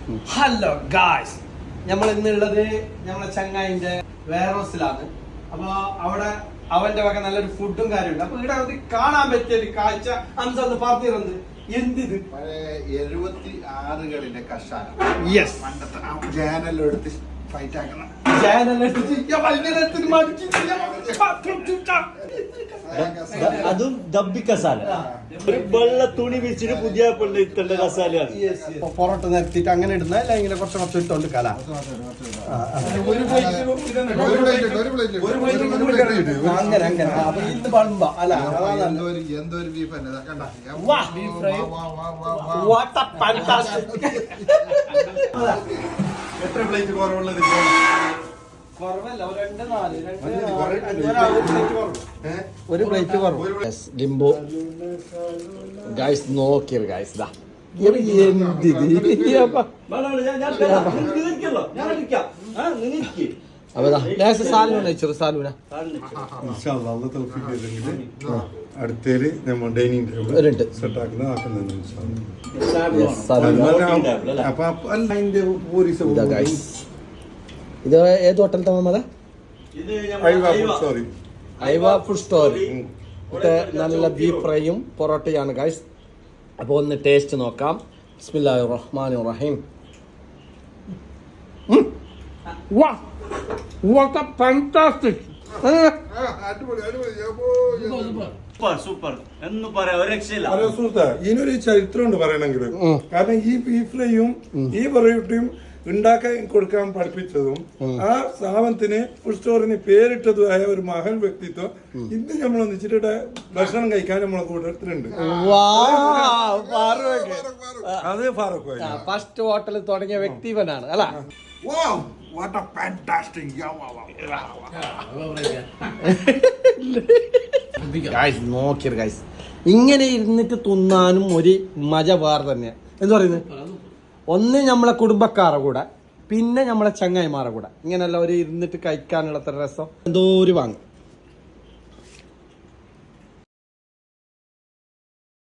Hello guys, നമ്മൾ ഇന്നുള്ളത് നമ്മളെ ചങ്ങായിന്റെ വെയർഹൗസിലാണ്. അപ്പൊ അവിടെ അവന്റെ വക നല്ലൊരു ഫുഡും കാര്യമുണ്ട്. അപ്പൊ ഇവിടെ നമുക്ക് കാണാൻ പറ്റിയ ഒരു കാഴ്ച അംസ ഒന്ന് പറഞ്ഞിരുന്നത് എന്തിത് 76കളിലെ കഷായം. യെസ്, ജാനെല്ലാം ഫൈറ്റ് ആക്കണം. അതും ഡബ്ബി കസാല, ഒരു വെള്ള തുണി വിരിച്ചിട്ട് പുതിയ പെണ്ണ് ഇട്ടേണ്ട കസാലയാണ്. പൊറോട്ട നിരത്തിട്ട് അങ്ങനെ ഇടുന്ന അല്ല, ഇങ്ങനെ കുറച്ച് ഇട്ടോണ്ട് കല അങ്ങനെ അങ്ങനെ. അപ്പൊ ഇത് ബൾബ അല്ല, എന്തൊരു ബീഫ് തന്നെ എത്ര പ്ലേറ്റ് കുറവുള്ളത്? കുറവല്ല, ഒരു പ്ലേറ്റ് കുറവ്. ലിംബോ ഗൈസ്, നോക്കിയ ഗൈസ് ഇതാ അടുത്തേല് നമ്മൾ ഡൈനിങ് ടേബിൾ സെറ്റ് ഇത് ഏത് ഹോട്ടലത്തെ മത ഐവ ഫുഡ് സ്റ്റോറി. നല്ല ബീഫ് ഫ്രൈയും പൊറോട്ടയാണ് ഗൈസ്. അപ്പൊ ഒന്ന് ടേസ്റ്റ് നോക്കാം. ബിസ്മില്ലാഹിർ റഹ്മാനിർ റഹീം. What a fantastic! സൂപ്പർ എന്ന് പറയാ, ഒരു രക്ഷയില്ല. ഇതിനൊരു ചരിത്രമുണ്ട് പറയണെങ്കിൽ. കാരണം ഈ ബീഫ് ഫ്രൈയും ഈ പൊറോട്ടയും ഉണ്ടാക്കാൻ കൊടുക്കാൻ പഠിപ്പിച്ചതും ആ സ്ഥാപനത്തിന് ഫുഡ് സ്റ്റോറിന് പേരിട്ടതുമായ ഒരു മഹൽ വ്യക്തിത്വം ഇന്ന് നമ്മൾ ഒന്നിച്ചിട്ട് ഭക്ഷണം കഴിക്കാൻ നമ്മളെ കൂട്ടത്തിലുണ്ട്. അത് ഫാറൂഖ് ഫസ്റ്റ് ഹോട്ടലിൽ തുടങ്ങിയ വ്യക്തി ഇവനാണ് അല്ല. നോക്കിയ ഗൈസ്, ഇങ്ങനെ ഇരുന്നിട്ട് തിന്നാനും ഒരു മജ വേറെ തന്നെ. എന്താ പറയുന്നത്, ഒന്ന് നമ്മളെ കുടുംബക്കാരെ കൂടെ, പിന്നെ നമ്മളെ ചങ്ങായിമാരെ കൂടെ, ഇങ്ങനെയല്ല ഒരു ഇരുന്നിട്ട് കഴിക്കാനുള്ള രസം എന്തോ ഒരു വാങ്ങും.